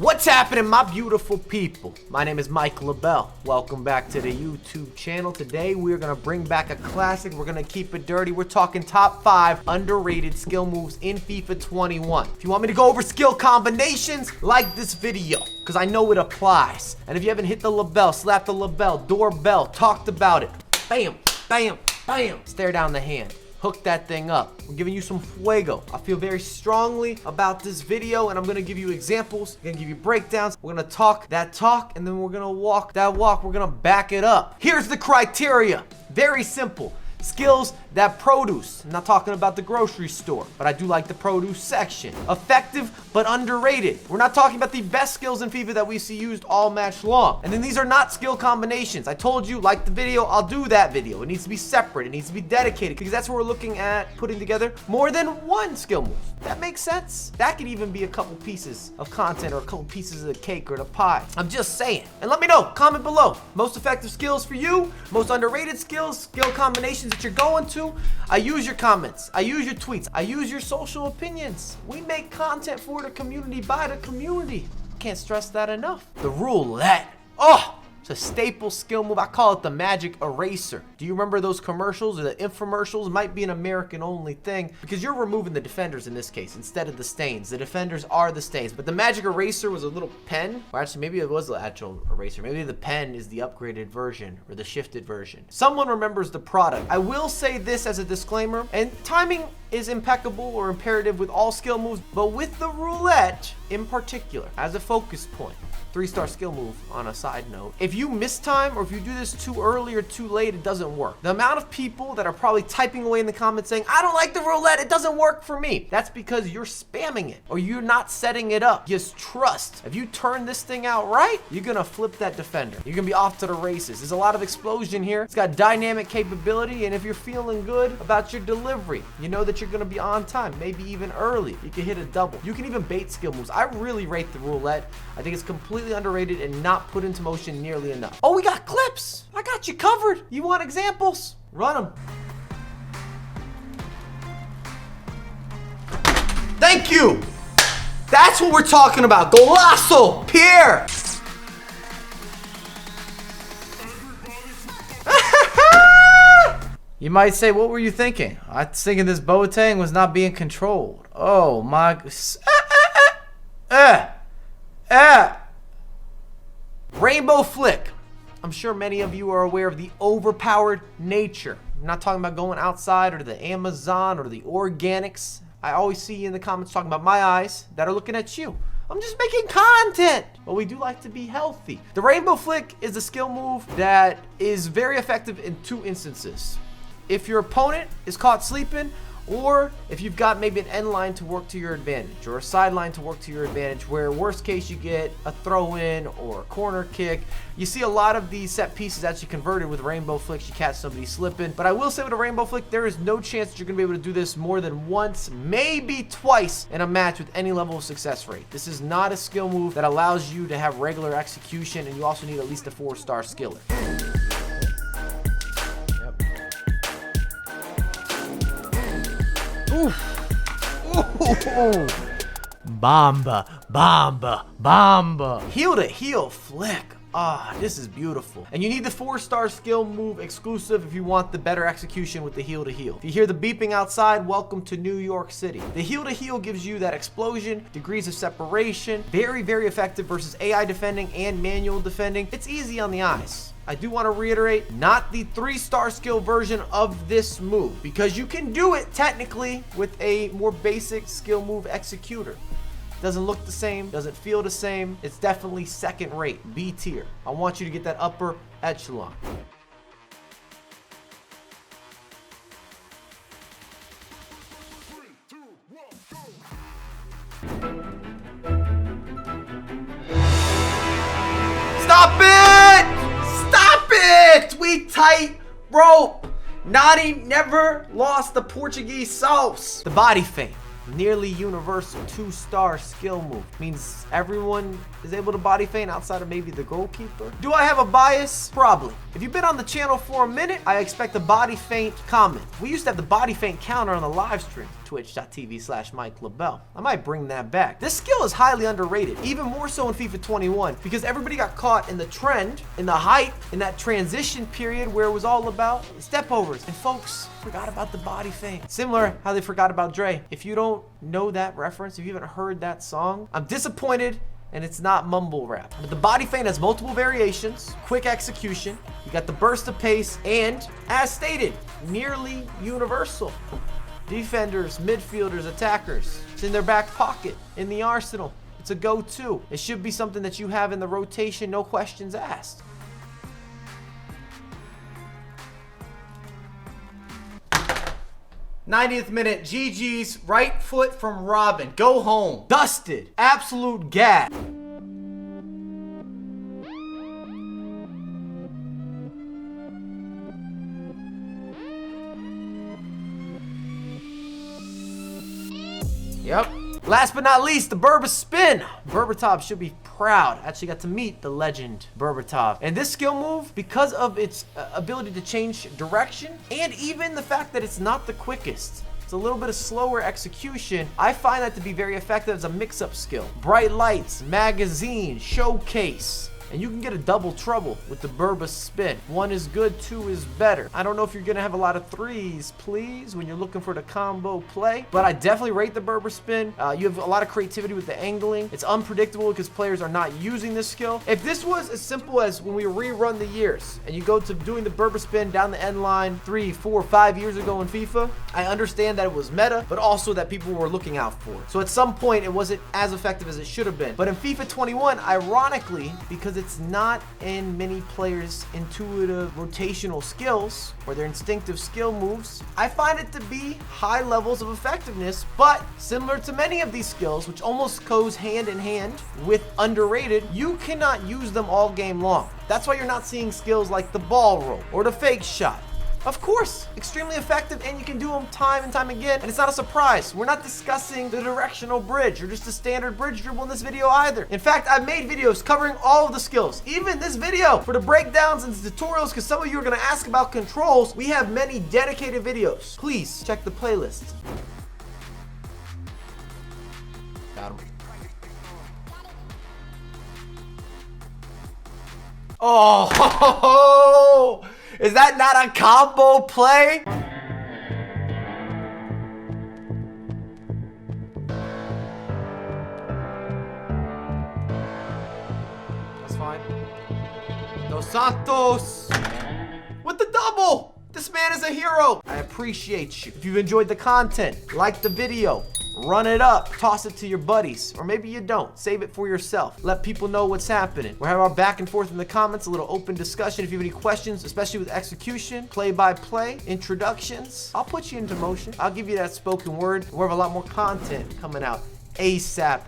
What's happening, my beautiful people? My name is LaBelle. Welcome back to the YouTube channel. Today we're gonna bring back a classic. We're gonna keep it dirty. We're talking top 5 underrated skill moves in FIFA 21. If you want me to go over skill combinations, like this video, because I know it applies. And if you haven't hit the LaBelle, slap the LaBelle, doorbell, talked about it. Bam, bam, bam. Stare down the hand. Hook that thing up. We're giving you some fuego. I feel very strongly about this video, and I'm gonna give you examples. I'm gonna give you breakdowns. We're gonna talk that talk, and then we're gonna walk that walk. We're gonna back it up. Here's the criteria. Very simple. Skills that produce. I'm not talking about the grocery store, but I do like the produce section. Effective, but underrated. We're not talking about the best skills in FIFA that we see used all match long. And then these are not skill combinations. I told you, like the video, I'll do that video. It needs to be separate. It needs to be dedicated, because that's what we're looking at putting together more than one skill move. That makes sense? That could even be a couple pieces of content or a couple pieces of the cake or the pie. I'm just saying. And let me know, comment below. Most effective skills for you, most underrated skills, skill combinations that you're going to. I use your comments. I use your tweets. I use your social opinions. We make content for the community by the community. Can't stress that enough. The roulette. Oh! It's a staple skill move. I call it the magic eraser. Do you remember those commercials or the infomercials? It might be an American only thing because you're removing the defenders in this case instead of the stains. The defenders are the stains, but the magic eraser was a little pen. Or actually, maybe it was the actual eraser. Maybe the pen is the upgraded version or the shifted version. Someone remembers the product. I will say this as a disclaimer, and timing is impeccable or imperative with all skill moves, but with the roulette in particular as a focus point. 3-star skill move on a side note. If you miss time or if you do this too early or too late, it doesn't work. The amount of people that are probably typing away in the comments saying, I don't like the roulette, it doesn't work for me. That's because you're spamming it or you're not setting it up. Just trust. If you turn this thing out right, you're gonna flip that defender. You're gonna be off to the races. There's a lot of explosion here. It's got dynamic capability, and if you're feeling good about your delivery, you know that you're gonna be on time, maybe even early. You can hit a double. You can even bait skill moves. I really rate the roulette. I think it's completely underrated and not put into motion nearly enough. Oh, we got clips. I got you covered. You want examples? Run them. Thank you. That's what we're talking about. Golasso. Pierre. You might say, what were you thinking? I was thinking this Boateng was not being controlled. Oh my. Rainbow flick. I'm sure many of you are aware of the overpowered nature. I'm not talking about going outside or to the Amazon or the organics. I always see you in the comments talking about my eyes that are looking at you. I'm just making content, but we do like to be healthy. The rainbow flick is a skill move that is very effective in 2 instances. If your opponent is caught sleeping, or if you've got maybe an end line to work to your advantage or a sideline to work to your advantage, where worst case you get a throw in or a corner kick. You see a lot of these set pieces actually converted with rainbow flicks. You catch somebody slipping, but I will say with a rainbow flick, there is no chance that you're gonna be able to do this more than once, maybe twice in a match with any level of success rate. This is not a skill move that allows you to have regular execution, and you also need at least a 4-star skiller. Ooh. Bomba, bomba, bomba. Heel to heel flick. Ah, this is beautiful. And you need the 4-star skill move exclusive if you want the better execution with the heel to heel. If you hear the beeping outside, welcome to New York City. The heel to heel gives you that explosion, degrees of separation, very, very effective versus AI defending and manual defending. It's easy on the eyes. I do want to reiterate, not the 3-star skill version of this move, because you can do it technically with a more basic skill move executor. Doesn't look the same, doesn't feel the same. It's definitely second rate, B tier. I want you to get that upper echelon. Stop it! Stop it! We tight rope. Nani never lost the Portuguese sauce. The body feint. Nearly universal 2-star skill move. Means everyone is able to body feint outside of maybe the goalkeeper. Do I have a bias? Probably. If you've been on the channel for a minute, I expect a body feint comment. We used to have the body feint counter on the live stream. Twitch.tv/Mike LaBelle. I might bring that back. This skill is highly underrated, even more so in FIFA 21, because everybody got caught in the trend, in the hype, in that transition period where it was all about step overs, and folks forgot about the body feint. Similar how they forgot about Dre. If you don't know that reference, if you haven't heard that song, I'm disappointed, and it's not mumble rap. But the body feint has multiple variations, quick execution, you got the burst of pace, and as stated, nearly universal. Defenders, midfielders, attackers, it's in their back pocket, in the arsenal. It's a go-to. It should be something that you have in the rotation, no questions asked. '90th minute, GG's, right foot from Robin. Go home. Dusted. Absolute gas. Yep. Last but not least, the Burba Spin. Burba should be proud. Actually got to meet the legend Burba. And this skill move, because of its ability to change direction, and even the fact that it's not the quickest, it's a little bit of slower execution, I find that to be very effective as a mix-up skill. Bright lights, magazine, showcase. And you can get a double trouble with the Burba Spin. One is good, two is better. I don't know if you're gonna have a lot of threes, please, when you're looking for the combo play, but I definitely rate the Burba Spin. You have a lot of creativity with the angling. It's unpredictable because players are not using this skill. If this was as simple as when we rerun the years and you go to doing the Burba Spin down the end line 3, 4, 5 years ago in FIFA, I understand that it was meta, but also that people were looking out for it. So at some point, it wasn't as effective as it should have been. But in FIFA 21, ironically, because it's not in many players' intuitive rotational skills or their instinctive skill moves, I find it to be high levels of effectiveness, but similar to many of these skills, which almost goes hand in hand with underrated, you cannot use them all game long. That's why you're not seeing skills like the ball roll or the fake shot. Of course, extremely effective, and you can do them time and time again, and it's not a surprise. We're not discussing the directional bridge or just a standard bridge dribble in this video either. In fact, I've made videos covering all of the skills, even this video for the breakdowns and the tutorials, because some of you are gonna ask about controls. We have many dedicated videos. Please check the playlist. Got him. Oh, is that not a combo play? That's fine. Dos Santos with the double. This man is a hero. I appreciate you. If you've enjoyed the content, like the video, run it up, toss it to your buddies, or maybe you don't. Save it for yourself. Let people know what's happening. We'll have our back and forth in the comments, a little open discussion. If you have any questions, especially with execution, play-by-play, introductions, I'll put you into motion. I'll give you that spoken word. We'll have a lot more content coming out ASAP.